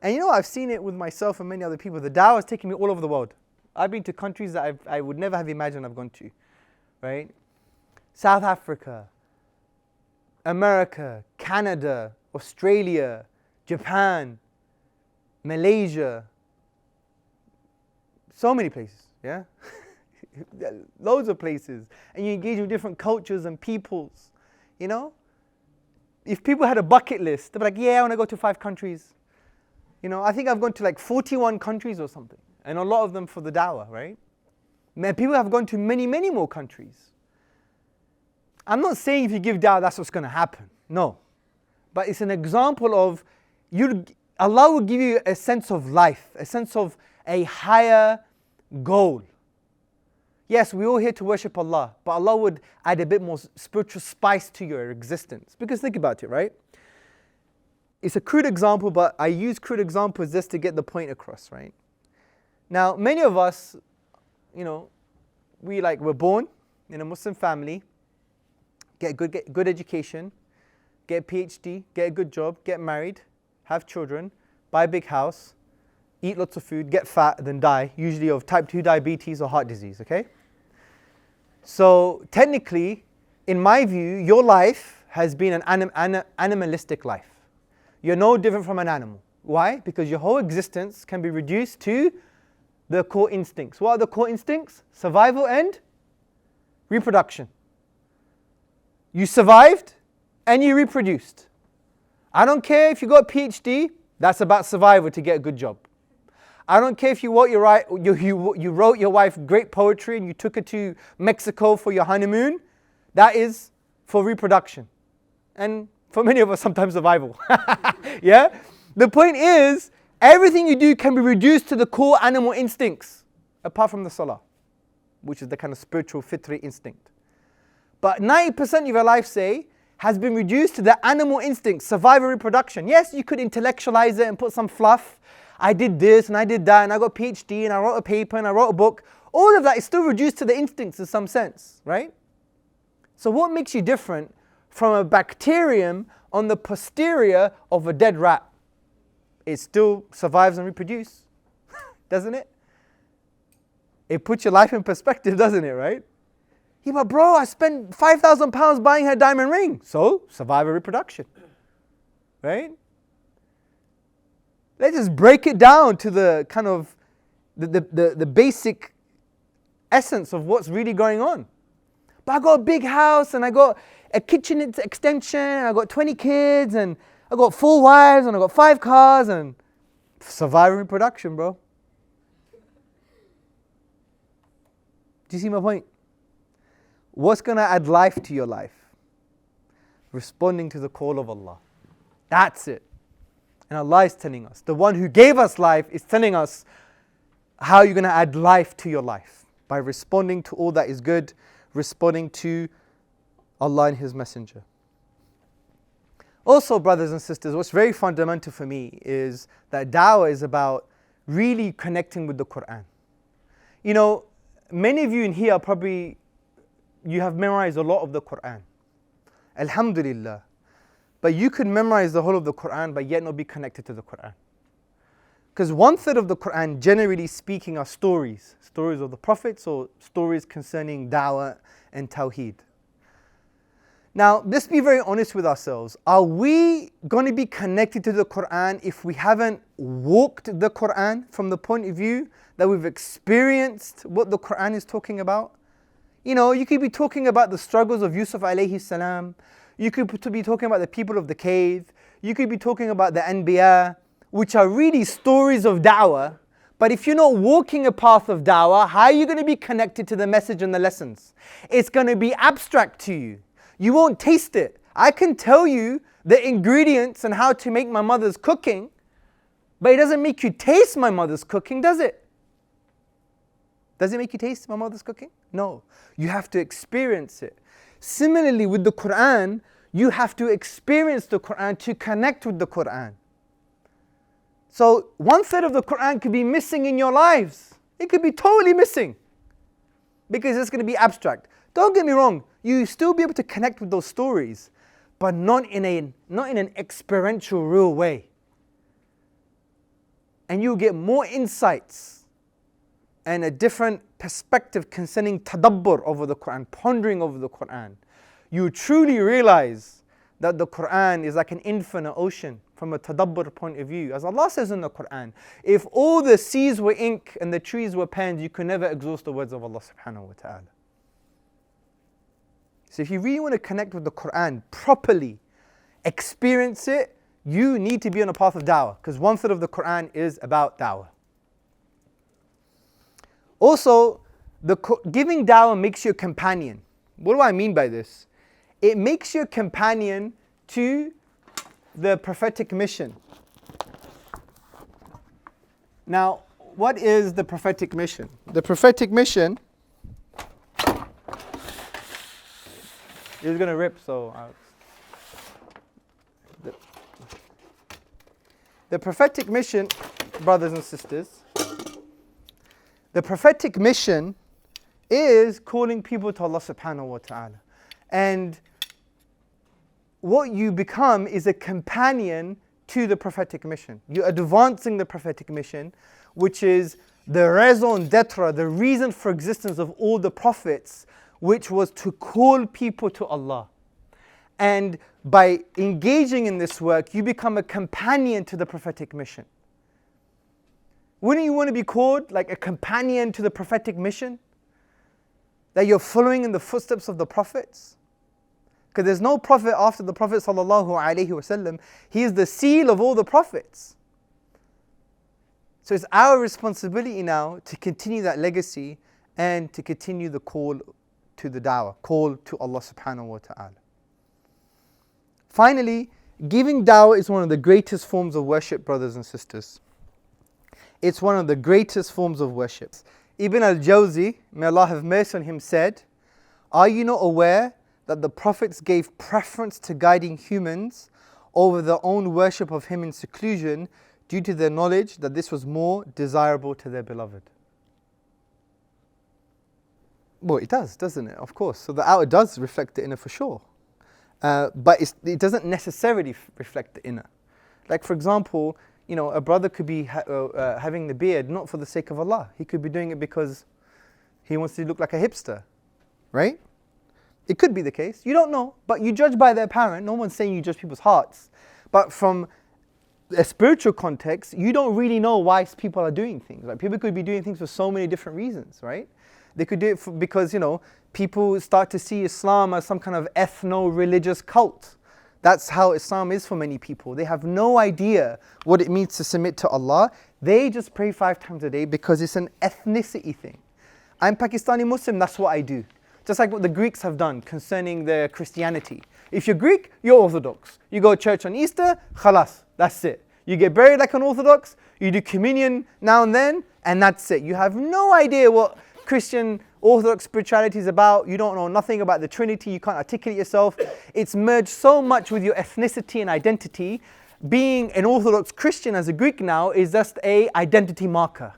And you know, I've seen it with myself and many other people. The dawah has taken me all over the world. I've been to countries that I would never have imagined I've gone to, right? South Africa, America, Canada, Australia, Japan, Malaysia, so many places, yeah? Loads of places. And you engage with different cultures and peoples, you know? If people had a bucket list, they'd be like, yeah, I want to go to 5 countries. You know, I think I've gone to like 41 countries or something. And a lot of them for the dawah, right? People have gone to many, many more countries. I'm not saying if you give dawah, that's what's going to happen. No. But it's an example of Allah will give you a sense of life, a sense of a higher goal. Yes, we're all here to worship Allah, but Allah would add a bit more spiritual spice to your existence. Because think about it, right? It's a crude example, but I use crude examples just to get the point across, right? Now, many of us, you know, we're born in a Muslim family, get good education, get a PhD, get a good job, get married, have children, buy a big house, eat lots of food, get fat, then die, usually of type 2 diabetes or heart disease, okay? So technically, in my view, your life has been an animalistic life. You're no different from an animal. Why? Because your whole existence can be reduced to the core instincts. What are the core instincts? Survival and reproduction. You survived and you reproduced. I don't care if you got a PhD, that's about survival to get a good job. I don't care if you wrote your wife great poetry and you took her to Mexico for your honeymoon. That is for reproduction. And for many of us, sometimes survival. Yeah? The point is, everything you do can be reduced to the core animal instincts, apart from the salah, which is the kind of spiritual fitri instinct. But 90% of your life, say, has been reduced to the animal instinct, survival and reproduction. Yes, you could intellectualize it and put some fluff. I did this and I did that and I got a PhD and I wrote a paper and I wrote a book. All of that is still reduced to the instincts in some sense, right? So what makes you different from a bacterium on the posterior of a dead rat? It still survives and reproduces, doesn't it? It puts your life in perspective, doesn't it, right? Yeah, but bro, I spent £5,000 buying her diamond ring. So, survival reproduction, right? Let's just break it down to the kind of the basic essence of what's really going on. But I got a big house and I got a kitchen extension and I got 20 kids and I got 4 wives and I got 5 cars and survival reproduction, bro. Do you see my point? What's going to add life to your life? Responding to the call of Allah. That's it. And Allah is telling us, the one who gave us life is telling us how you're going to add life to your life. By responding to all that is good, responding to Allah and His Messenger. Also, brothers and sisters, what's very fundamental for me is that dawah is about really connecting with the Quran. You know, many of you in here probably, you have memorized a lot of the Quran. Alhamdulillah. But you could memorize the whole of the Quran but yet not be connected to the Quran. Because 1/3 of the Quran, generally speaking, are stories. Stories of the prophets or stories concerning dawah and tawheed. Now, let's be very honest with ourselves. Are we going to be connected to the Quran if we haven't walked the Quran from the point of view that we've experienced what the Quran is talking about? You know, you could be talking about the struggles of Yusuf alayhi salam. You could be talking about the people of the cave. You could be talking about the Anbiya, which are really stories of da'wah. But if you're not walking a path of da'wah, how are you going to be connected to the message and the lessons? It's going to be abstract to you. You won't taste it. I can tell you the ingredients and how to make my mother's cooking, but it doesn't make you taste my mother's cooking, does it? Does it make you taste my mother's cooking? No. You have to experience it. Similarly, with the Quran, you have to experience the Quran to connect with the Quran. So 1/3 of the Quran could be missing in your lives. It could be totally missing because it's going to be abstract. Don't get me wrong, you still be able to connect with those stories, but not in an experiential, real way. and you'll get more insights and a different perspective concerning tadabbur over the Quran, pondering over the Quran. You truly realize that the Quran is like an infinite ocean from a tadabbur point of view. As Allah says in the Quran, if all the seas were ink and the trees were pens, you could never exhaust the words of Allah subhanahu wa ta'ala. So if you really want to connect with the Quran properly, experience it, you need to be on a path of dawah, because 1/3 of the Quran is about dawah. Also, giving dawah makes you a companion. What do I mean by this? It makes you a companion to the prophetic mission. Now, what is the prophetic mission? The prophetic mission is going to rip, so the prophetic mission, brothers and sisters, the prophetic mission is calling people to Allah subhanahu wa ta'ala. And what you become is a companion to the prophetic mission. You're advancing the prophetic mission, which is the raison d'etre, the reason for existence of all the prophets, which was to call people to Allah. And by engaging in this work, you become a companion to the prophetic mission. Wouldn't you want to be called like a companion to the prophetic mission? That you're following in the footsteps of the prophets? Because there's no prophet after the Prophet sallallahu alaihi wasallam. He is the seal of all the prophets. So it's our responsibility now to continue that legacy and to continue the call to the dawah, call to Allah subhanahu wa ta'ala. Finally, giving dawah is one of the greatest forms of worship, brothers and sisters. It's one of the greatest forms of worship. Ibn al-Jawzi, may Allah have mercy on him, said, "Are you not aware that the prophets gave preference to guiding humans over their own worship of Him in seclusion due to their knowledge that this was more desirable to their beloved?" Well, it does, doesn't it? Of course. So the outer does reflect the inner for sure. But it doesn't necessarily reflect the inner. Like for example, a brother could be having the beard not for the sake of Allah. He could be doing it because he wants to look like a hipster, right? It could be the case. You don't know, but you judge by their apparent. No one's saying you judge people's hearts. But from a spiritual context, you don't really know why people are doing things. Like people could be doing things for so many different reasons, right? They could do it because, people start to see Islam as some kind of ethno-religious cult. That's how Islam is for many people. They have no idea what it means to submit to Allah. They just pray 5 times a day because it's an ethnicity thing. I'm Pakistani Muslim, that's what I do. Just like what the Greeks have done concerning their Christianity. If you're Greek, you're Orthodox. You go to church on Easter, khalas, that's it. You get buried like an Orthodox, you do communion now and then, and that's it. You have no idea what Christian Orthodox spirituality is about. You don't know nothing about the Trinity. You can't articulate yourself. It's merged so much with your ethnicity and identity. Being an Orthodox Christian as a Greek now is just a identity marker.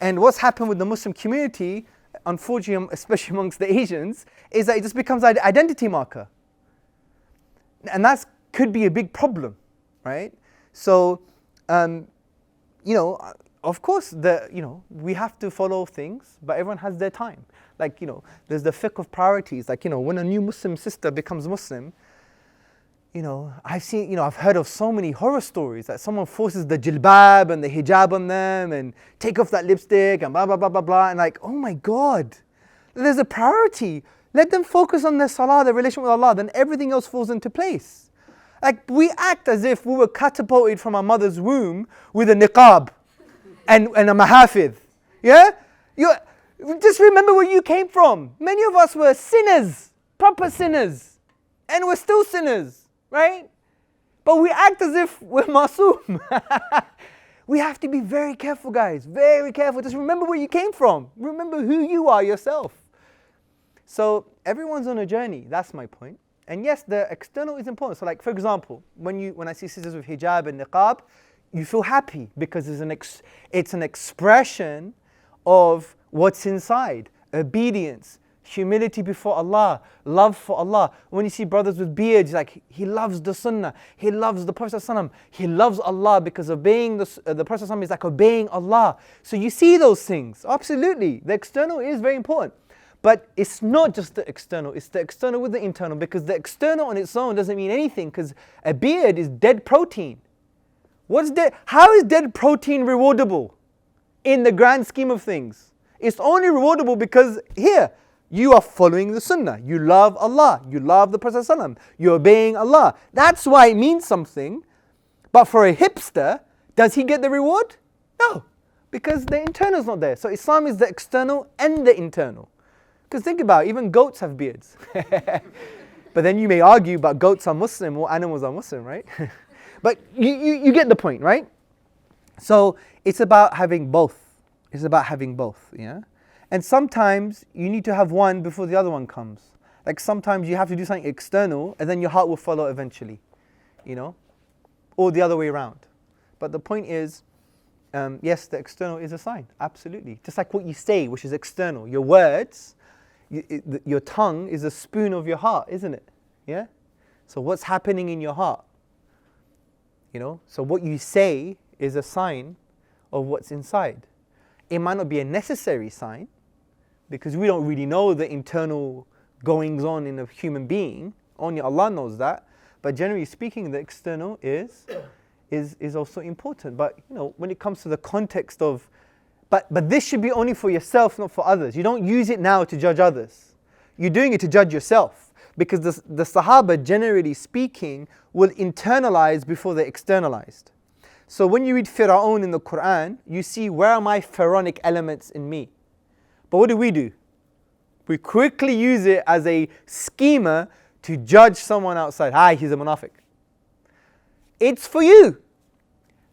And what's happened with the Muslim community, unfortunately, especially amongst the Asians, is that it just becomes an identity marker. And that could be a big problem, right? So, of course, we have to follow things, but everyone has their time. Like, there's the fiqh of priorities. Like, when a new Muslim sister becomes Muslim, I've heard of so many horror stories that someone forces the jilbab and the hijab on them and take off that lipstick and blah, blah, blah, blah, blah. And like, oh my God, there's a priority. Let them focus on their salah, their relation with Allah, then everything else falls into place. Like, we act as if we were catapulted from our mother's womb with a niqab and a mahafidh. Yeah? Just remember where you came from. Many of us were sinners, proper sinners, and we're still sinners, right? But we act as if we're masoom. We have to be very careful, guys, very careful. Just remember where you came from. Remember who you are yourself. So everyone's on a journey, that's my point. And yes, the external is important. So like, for example, when I see sisters with hijab and niqab, you feel happy because it's an expression of what's inside. Obedience, humility before Allah, love for Allah. When you see brothers with beards, like he loves the Sunnah, he loves the Prophet ﷺ, he loves Allah because obeying the Prophet ﷺ is like obeying Allah. So you see those things, absolutely. The external is very important. But it's not just the external, it's the external with the internal, because the external on its own doesn't mean anything, because a beard is dead protein. What's dead? How is dead protein rewardable in the grand scheme of things? It's only rewardable because here, you are following the Sunnah, you love Allah, you love the Prophet ﷺ, you're obeying Allah. That's why it means something. But for a hipster, does he get the reward? No, because the internal is not there. So Islam is the external and the internal. Because think about it, even goats have beards. But then you may argue, but goats are Muslim, or animals are Muslim, right? But you get the point, right? So it's about having both. It's about having both, yeah? And sometimes you need to have one before the other one comes. Like sometimes you have to do something external and then your heart will follow eventually, you know? Or the other way around. But the point is, yes, the external is a sign, absolutely. Just like what you say, which is external. Your words, your tongue is a spoon of your heart, isn't it? Yeah? So what's happening in your heart? You know? So what you say is a sign of what's inside. It might not be a necessary sign, because we don't really know the internal goings on in a human being. Only Allah knows that. But generally speaking, the external is also important. But you know, when it comes to the context of, but this should be only for yourself, not for others. You don't use it now to judge others. You're doing it to judge yourself. Because the Sahaba, generally speaking, will internalize before they externalized. So when you read Fir'aun in the Quran, you see, where are my pharaonic elements in me? But what do? We quickly use it as a schema to judge someone outside. He's a munafiq. It's for you.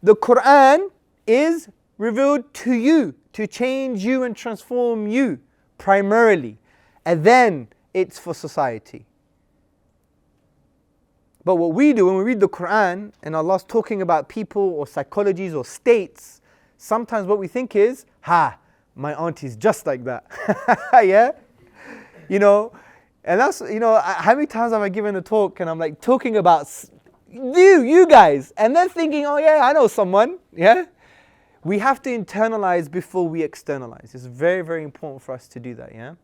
The Quran is revealed to you, to change you and transform you, primarily. And then it's for society. But what we do when we read the Quran and Allah's talking about people or psychologies or states, sometimes what we think is, my auntie's just like that. Yeah? You know, and that's, you know, how many times have I given a talk and I'm like talking about you guys, and then thinking, oh yeah, I know someone, yeah? We have to internalize before we externalize. It's very, very important for us to do that, yeah?